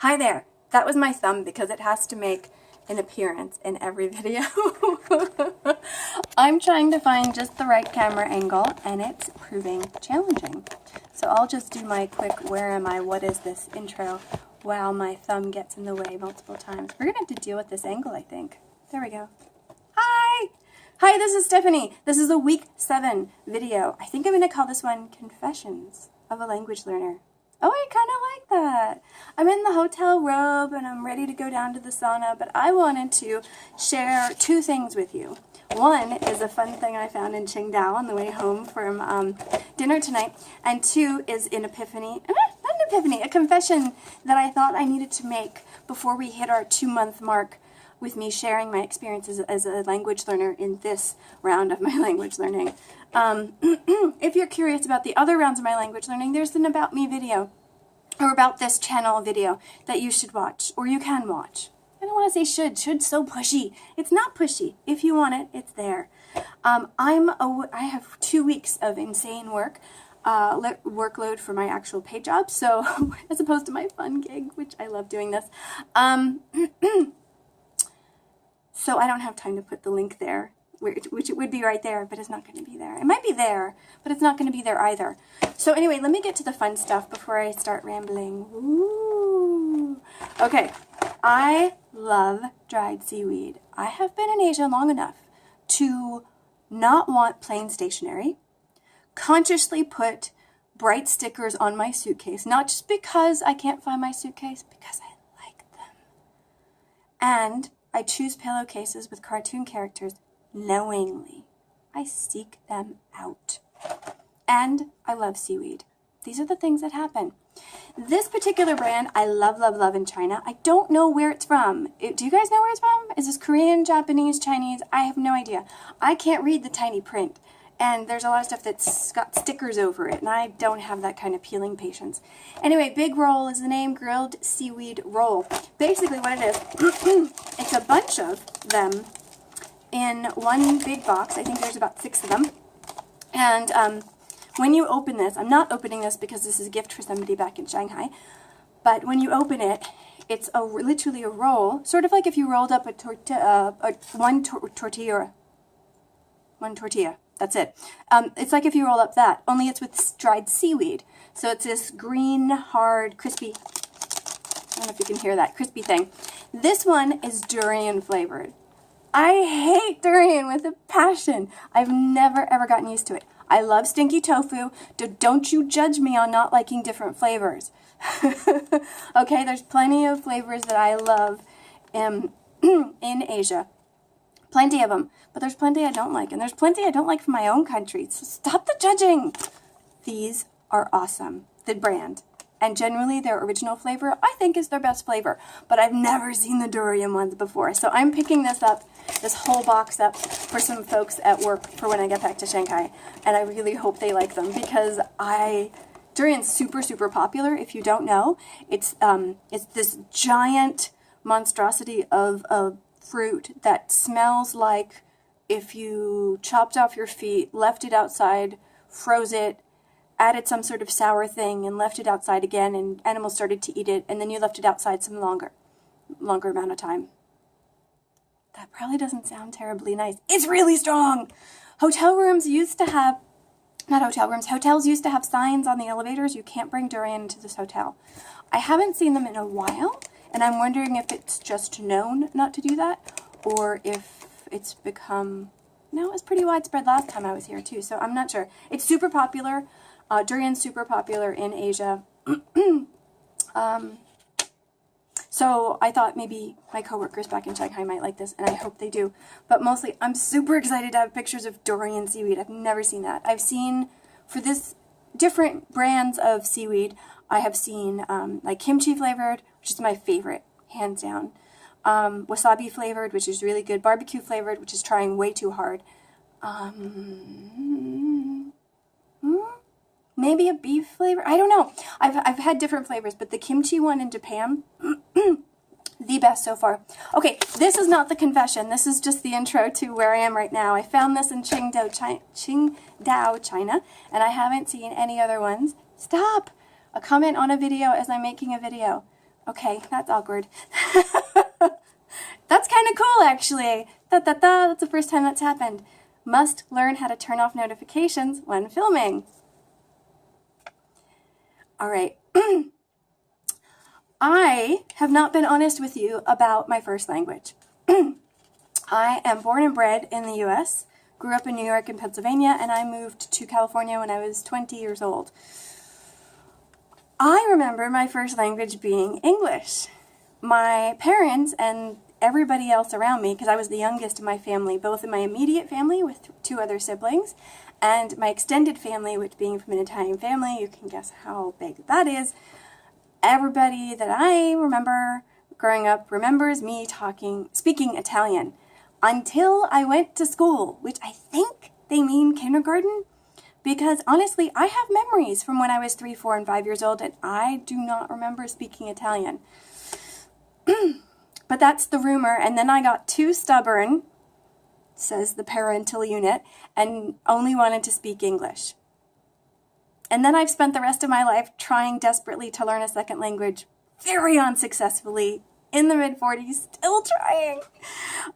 Hi there. That was my thumb because it has to make an appearance in every video. I'm trying to find just the right camera angle and it's proving challenging. So I'll just do my quick where am I, what is this intro while my thumb gets in the way multiple times. We're going to have to deal with this angle, I think. There we go. Hi! Hi, this is Stephanie. This is a week 7 video. I think I'm going to call this one Confessions of a Language Learner. Oh, I kind of like that. I'm in the hotel robe and I'm ready to go down to the sauna, but I wanted to share 2 things with you. One is a fun thing I found in Qingdao on the way home from dinner tonight, and 2 is an epiphany, not an epiphany, a confession that I thought I needed to make before we hit our 2-month mark with me sharing my experiences as a language learner in this round of my language learning. If you're curious about the other rounds of my language learning, there's an About Me video, or About This Channel video, that you should watch, or you can watch. I don't want to say should. Should's so pushy. It's not pushy. If you want it, it's there. I have 2 weeks of insane workload for my actual paid job, so as opposed to my fun gig, which I love doing this. So I don't have time to put the link there, which it would be right there, but it's not going to be there. It might be there, but it's not going to be there either. So anyway, let me get to the fun stuff before I start rambling. Ooh. Okay, I love dried seaweed. I have been in Asia long enough to not want plain stationery, consciously put bright stickers on my suitcase, not just because I can't find my suitcase, because I like them. And I choose pillowcases with cartoon characters knowingly. I seek them out. And I love seaweed. These are the things that happen. This particular brand I love, love, love in China. I don't know where it's from. Do you guys know where it's from? Is this Korean, Japanese, Chinese? I have no idea. I can't read the tiny print. And there's a lot of stuff that's got stickers over it, and I don't have that kind of peeling patience. Anyway, Big Roll is the name, grilled seaweed roll. Basically what it is, it's a bunch of them in one big box. I think there's about 6 of them. And when you open this, I'm not opening this because this is a gift for somebody back in Shanghai, but when you open it, it's literally a roll, sort of like if you rolled up one tortilla. That's it. It's like if you roll up that, only it's with dried seaweed. So it's this green, hard, crispy, I don't know if you can hear that, crispy thing. This one is durian flavored. I hate durian with a passion. I've never, ever gotten used to it. I love stinky tofu. Don't you judge me on not liking different flavors. Okay, there's plenty of flavors that I love in Asia. Plenty of them, but there's plenty I don't like, and there's plenty I don't like from my own country, so stop the judging. These are awesome, the brand, and generally their original flavor, I think, is their best flavor, but I've never seen the durian ones before, so I'm picking this up, this whole box up, for some folks at work for when I get back to Shanghai, and I really hope they like them, because durian's super, super popular. If you don't know, it's this giant monstrosity of fruit that smells like if you chopped off your feet, left it outside, froze it, added some sort of sour thing, and left it outside again, and animals started to eat it, and then you left it outside some longer amount of time. That probably doesn't sound terribly nice. It's really strong! Hotels used to have signs on the elevators, you can't bring durian into this hotel. I haven't seen them in a while, and I'm wondering if it's just known not to do that, or if it's become, no, it was pretty widespread last time I was here too, so I'm not sure. It's super popular. Durian's super popular in Asia. So I thought maybe my coworkers back in Shanghai might like this, and I hope they do. But mostly, I'm super excited to have pictures of durian seaweed. I've never seen that. I've seen, for this different brands of seaweed, I have seen like kimchi flavored, which is my favorite, hands down. Wasabi flavored, which is really good. Barbecue flavored, which is trying way too hard. Maybe a beef flavor? I don't know. I've had different flavors, but the kimchi one in Japan, the best so far. Okay, this is not the confession. This is just the intro to where I am right now. I found this in Qingdao, China, and I haven't seen any other ones. Stop! A comment on a video as I'm making a video. Okay, that's awkward. That's kind of cool, actually. That's the first time that's happened. Must learn how to turn off notifications when filming. All right. I have not been honest with you about my first language. I am born and bred in the U.S., grew up in New York and Pennsylvania, and I moved to California when I was 20 years old. I remember my first language being English. My parents and everybody else around me, because I was the youngest in my family, both in my immediate family with 2 other siblings, and my extended family, which being from an Italian family, you can guess how big that is. Everybody that I remember growing up remembers me speaking Italian until I went to school, which I think they mean kindergarten, because honestly, I have memories from when I was 3, 4, and 5 years old, and I do not remember speaking Italian. But that's the rumor, and then I got too stubborn, says the parental unit, and only wanted to speak English. And then I've spent the rest of my life trying desperately to learn a second language, very unsuccessfully, in the mid-40s, still trying.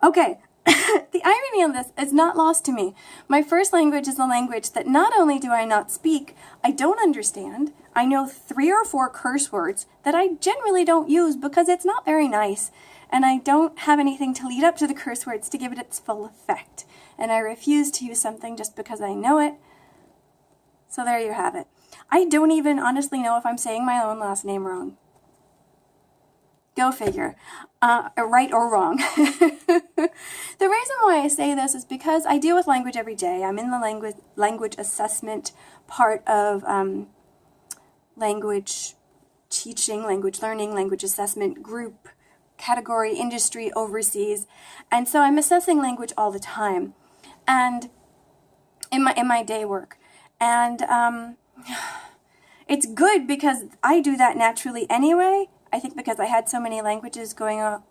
Okay, the irony on this is not lost to me. My first language is a language that not only do I not speak, I don't understand. I know 3 or 4 curse words that I generally don't use because it's not very nice, and I don't have anything to lead up to the curse words to give it its full effect. And I refuse to use something just because I know it. So there you have it. I don't even honestly know if I'm saying my own last name wrong. Go figure. Right or wrong. The reason why I say this is because I deal with language every day. I'm in the language assessment part of language teaching, language learning, language assessment group, category, industry, overseas. And so I'm assessing language all the time. And in my day work. And it's good because I do that naturally anyway. I think because I had so many languages going on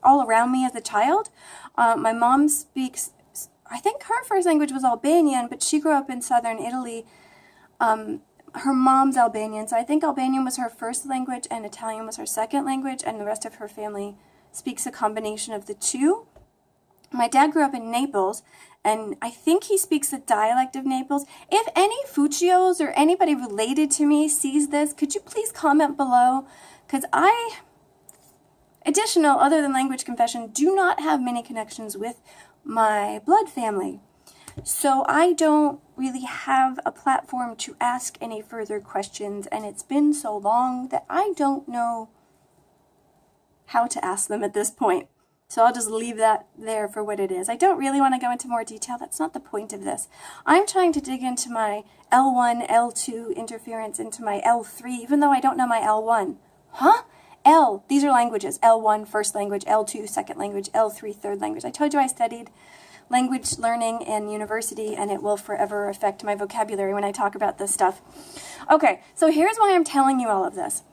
all around me as a child. My mom speaks, I think her first language was Albanian, but she grew up in southern Italy. Her mom's Albanian, so I think Albanian was her first language and Italian was her second language, and the rest of her family speaks a combination of the two. My dad grew up in Naples, and I think he speaks a dialect of Naples. If any Fuccios or anybody related to me sees this, could you please comment below? Because I, other than language confession, do not have many connections with my blood family. So I don't really have a platform to ask any further questions, and it's been so long that I don't know how to ask them at this point. So I'll just leave that there for what it is. I don't really want to go into more detail. That's not the point of this. I'm trying to dig into my L1, L2 interference into my L3, even though I don't know my L1. Huh? L. These are languages. L1, first language. L2, second language. L3, third language. I told you I studied language learning in university, and it will forever affect my vocabulary when I talk about this stuff. Okay, so here's why I'm telling you all of this.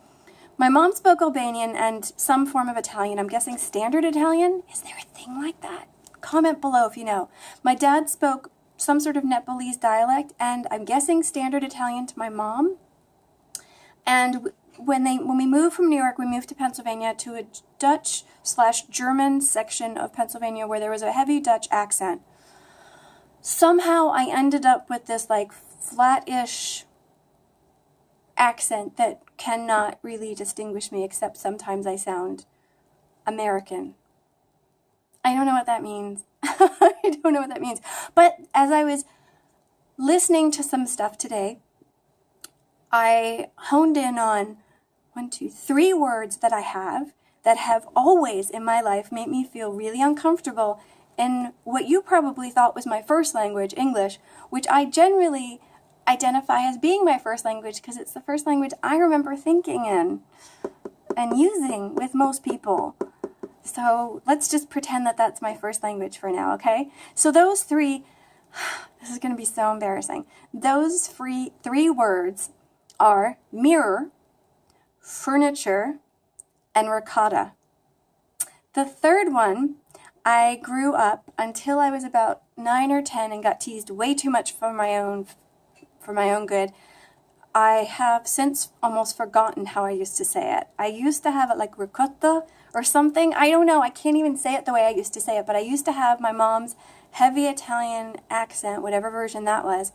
My mom spoke Albanian and some form of Italian. I'm guessing standard Italian? Is there a thing like that? Comment below if you know. My dad spoke some sort of Nepalese dialect, and I'm guessing standard Italian to my mom. And when we moved from New York, we moved to Pennsylvania to a Dutch/German section of Pennsylvania where there was a heavy Dutch accent. Somehow I ended up with this like flat-ish accent that cannot really distinguish me, except sometimes I sound American. I don't know what that means. I don't know what that means. But as I was listening to some stuff today, I honed in on 3 words that I have that have always in my life made me feel really uncomfortable in what you probably thought was my first language, English, which I generally identify as being my first language because it's the first language I remember thinking in and using with most people. So let's just pretend that that's my first language for now, okay? So those 3, this is going to be so embarrassing. Those 3 words are mirror, furniture, and ricotta. The third one, I grew up until I was about 9 or 10 and got teased way too much for my own good. I have since almost forgotten how I used to say it. I used to have it like ricotta or something. I don't know. I can't even say it the way I used to say it, but I used to have my mom's heavy Italian accent, whatever version that was,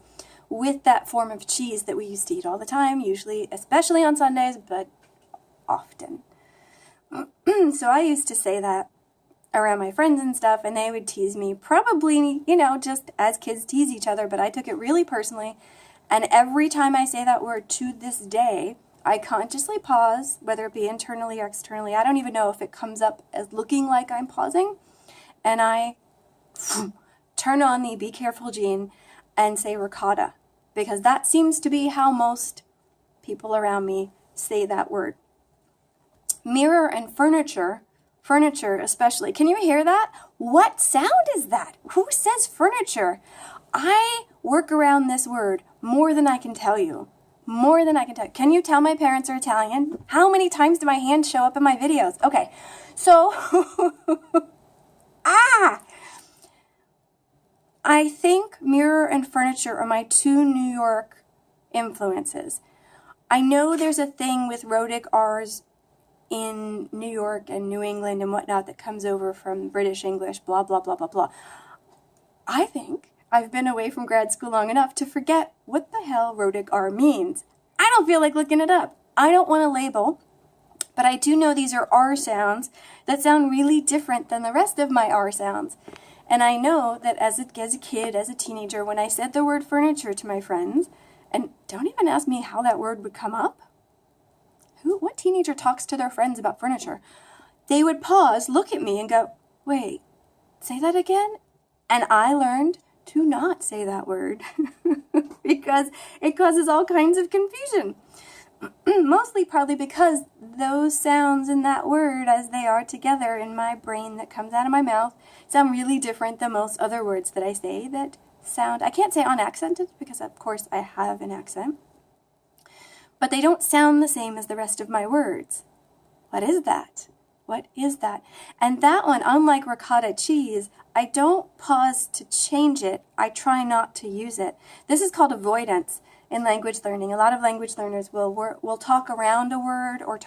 with that form of cheese that we used to eat all the time, usually, especially on Sundays, but often. So I used to say that around my friends and stuff, and they would tease me, probably, just as kids tease each other, but I took it really personally. And every time I say that word to this day, I consciously pause, whether it be internally or externally. I don't even know if it comes up as looking like I'm pausing. And I turn on the be careful gene and say ricotta, because that seems to be how most people around me say that word. Mirror and furniture especially. Can you hear that? What sound is that? Who says furniture? I work around this word more than I can tell you. More than I can tell you. Can you tell my parents are Italian? How many times do my hands show up in my videos? Okay, so, I think mirror and furniture are my two New York influences. I know there's a thing with rhotic R's in New York and New England and whatnot that comes over from British English, blah, blah, blah, blah, blah. I think I've been away from grad school long enough to forget what the hell rhotic R means. I don't feel like looking it up. I don't want to label, but I do know these are R sounds that sound really different than the rest of my R sounds. And I know that as a kid, as a teenager, when I said the word furniture to my friends, and don't even ask me how that word would come up. What teenager talks to their friends about furniture? They would pause, look at me, and go, wait, say that again? And I learned to not say that word because it causes all kinds of confusion. Mostly probably because those sounds in that word as they are together in my brain that comes out of my mouth sound really different than most other words that I say that sound, I can't say unaccented because of course I have an accent, but they don't sound the same as the rest of my words. What is that? What is that? And that one, unlike ricotta cheese, I don't pause to change it. I try not to use it. This is called avoidance in language learning. A lot of language learners will talk around a word or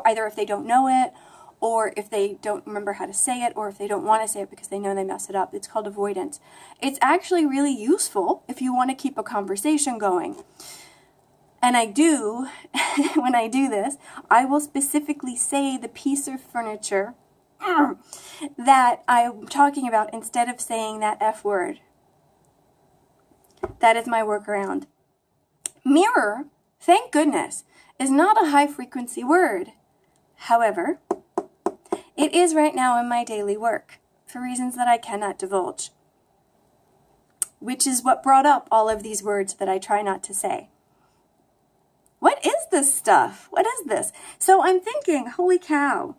either if they don't know it or if they don't remember how to say it or if they don't want to say it because they know they mess it up. It's called avoidance. It's actually really useful if you want to keep a conversation going. And I do, when I do this, I will specifically say the piece of furniture that I'm talking about instead of saying that F word. That is my workaround. Mirror, thank goodness, is not a high-frequency word. However, it is right now in my daily work for reasons that I cannot divulge, which is what brought up all of these words that I try not to say. What is this stuff? What is this? So I'm thinking, holy cow,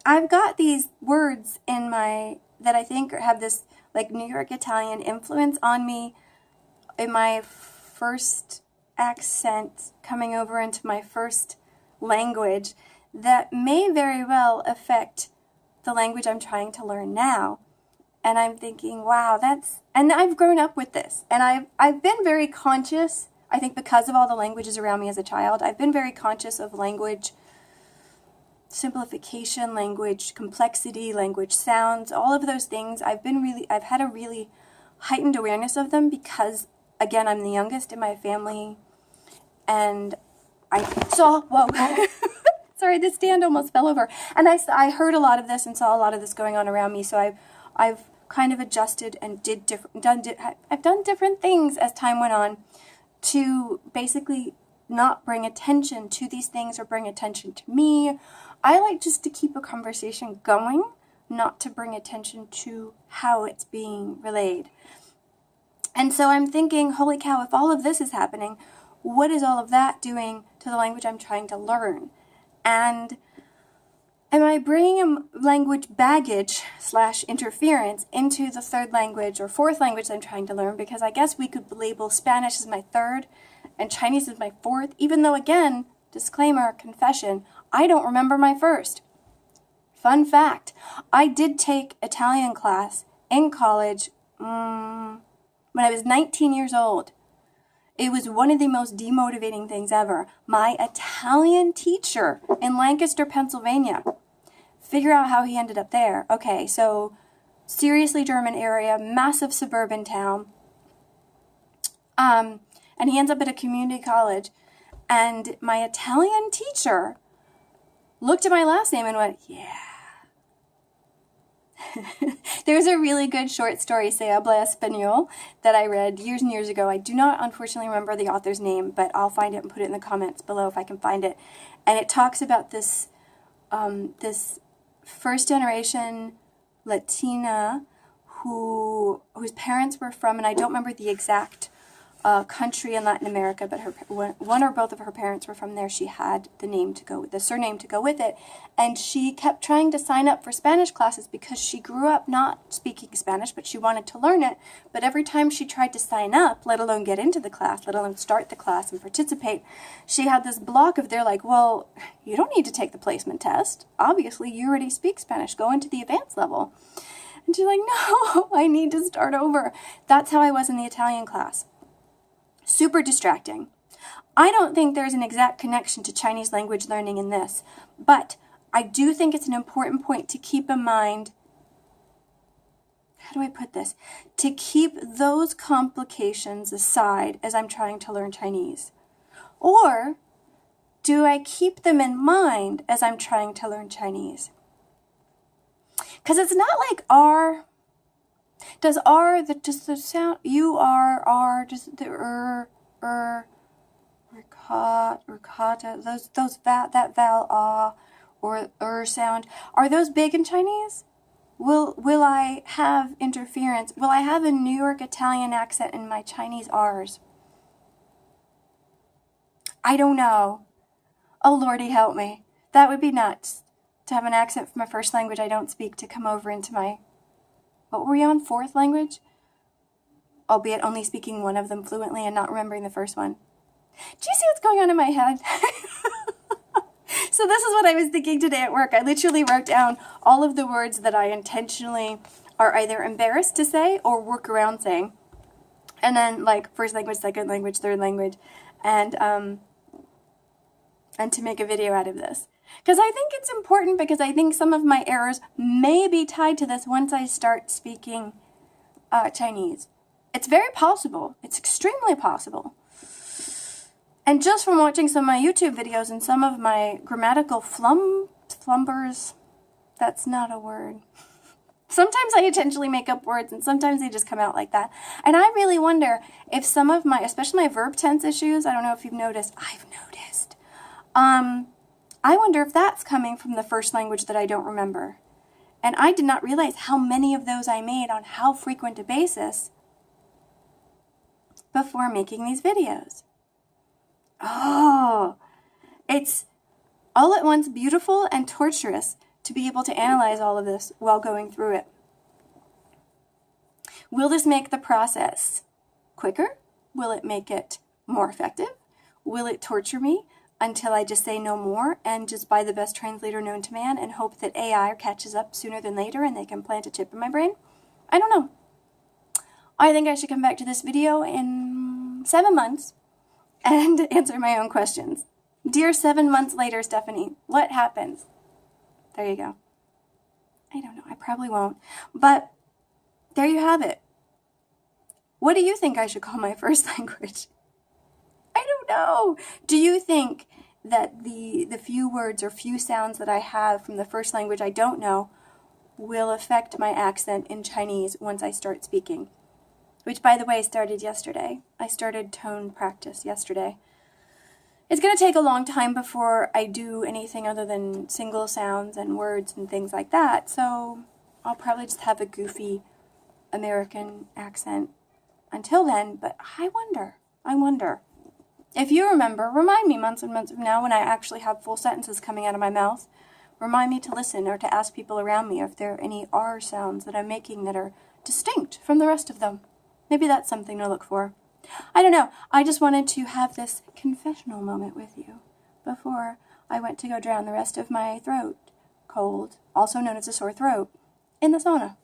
I've got these words that I think have this like New York Italian influence on me in my first accent coming over into my first language that may very well affect the language I'm trying to learn now. And I'm thinking, wow, and I've grown up with this. And I've been very conscious, I think because of all the languages around me as a child, I've been very conscious of language simplification, language complexity, language sounds, all of those things. I've had a really heightened awareness of them because, again, I'm the youngest in my family. And I saw, sorry, the stand almost fell over. And I heard a lot of this and saw a lot of this going on around me. So I've kind of adjusted and I've done different things as time went on to basically not bring attention to these things or bring attention to me. I like just to keep a conversation going, not to bring attention to how it's being relayed. And so I'm thinking, holy cow, if all of this is happening, what is all of that doing to the language I'm trying to learn? And am I bringing language baggage / interference into the third language or fourth language I'm trying to learn? Because I guess we could label Spanish as my third and Chinese as my fourth, even though, again, disclaimer, confession, I don't remember my first. Fun fact, I did take Italian class in college when I was 19 years old. It was one of the most demotivating things ever. My Italian teacher in Lancaster, Pennsylvania. Figure out how he ended up there. Okay, so seriously German area, massive suburban town. And he ends up at a community college. And my Italian teacher looked at my last name and went, yeah. There's a really good short story, Se Habla Espanol, that I read years and years ago. I do not, unfortunately, remember the author's name, but I'll find it and put it in the comments below if I can find it. And it talks about this, this first-generation Latina whose parents were from, and I don't remember the exact country in Latin America, but one or both of her parents were from there. She had the surname to go with it, and she kept trying to sign up for Spanish classes because she grew up not speaking Spanish, but she wanted to learn it. But every time she tried to sign up, let alone get into the class, let alone start the class and participate, she had this block of they're like, well, you don't need to take the placement test. Obviously, you already speak Spanish. Go into the advanced level. And she's like, no, I need to start over. That's how I was in the Italian class. Super distracting. I don't think there's an exact connection to Chinese language learning in this, but I do think it's an important point to keep in mind. How do I put this? To keep those complications aside as I'm trying to learn Chinese. Or do I keep them in mind as I'm trying to learn Chinese? Because it's not like R. Does R, does the sound, U-R, does the ricotta, that vowel, ah, or sound, are those big in Chinese? Will I have interference? Will I have a New York Italian accent in my Chinese R's? I don't know. Oh, Lordy, help me. That would be nuts, to have an accent from a first language I don't speak to come over into my, what were we on, fourth language? Albeit only speaking one of them fluently and not remembering the first one. Do you see what's going on in my head? So this is what I was thinking today at work. I literally wrote down all of the words that I intentionally are either embarrassed to say or work around saying. And then like first language, second language, third language, and to make a video out of this. Because I think it's important, because I think some of my errors may be tied to this once I start speaking Chinese. It's very possible. It's extremely possible. And just from watching some of my YouTube videos and some of my grammatical flumbers, that's not a word. Sometimes I intentionally make up words and sometimes they just come out like that. And I really wonder if some of my, especially my verb tense issues, I don't know if you've noticed, I've noticed. I wonder if that's coming from the first language that I don't remember. And I did not realize how many of those I made on how frequent a basis before making these videos. Oh, it's all at once beautiful and torturous to be able to analyze all of this while going through it. Will this make the process quicker? Will it make it more effective? Will it torture me until I just say no more and just buy the best translator known to man and hope that AI catches up sooner than later and they can plant a chip in my brain? I don't know. I think I should come back to this video in 7 months and answer my own questions. Dear 7 months later, Stephanie, what happens? There you go. I don't know. I probably won't. But there you have it. What do you think I should call my first language? I don't know. Do you think that the few words or few sounds that I have from the first language I don't know will affect my accent in Chinese once I start speaking? Which, by the way, started yesterday. I started tone practice yesterday. It's going to take a long time before I do anything other than single sounds and words and things like that, so I'll probably just have a goofy American accent until then, but I wonder. If you remember, remind me months and months from now when I actually have full sentences coming out of my mouth. Remind me to listen or to ask people around me if there are any R sounds that I'm making that are distinct from the rest of them. Maybe that's something to look for. I don't know. I just wanted to have this confessional moment with you before I went to go drown the rest of my throat cold, also known as a sore throat, in the sauna.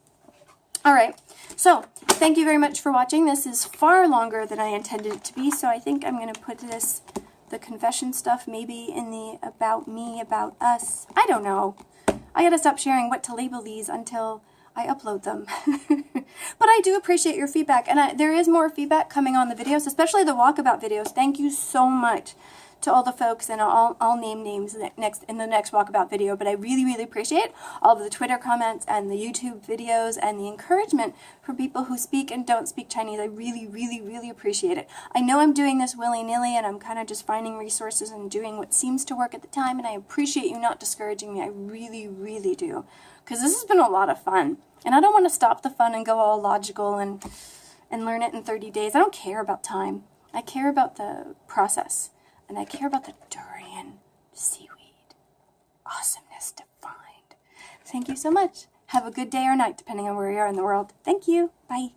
All right, so thank you very much for watching. This is far longer than I intended it to be, so I think I'm going to put this, the confession stuff, maybe in the about me, about us. I don't know. I got to stop sharing what to label these until I upload them. But I do appreciate your feedback, and there is more feedback coming on the videos, especially the walkabout videos. Thank you so much to all the folks, and I'll name names in the next walkabout video, but I really appreciate all of the Twitter comments and the YouTube videos and the encouragement for people who speak and don't speak Chinese. I really appreciate it. I know I'm doing this willy-nilly, and I'm kind of just finding resources and doing what seems to work at the time, and I appreciate you not discouraging me. I really do, because this has been a lot of fun, and I don't want to stop the fun and go all logical and learn it in 30 days. I don't care about time. I care about the process. And I care about the durian seaweed. Awesomeness to find. Thank you so much. Have a good day or night, depending on where you are in the world. Thank you. Bye.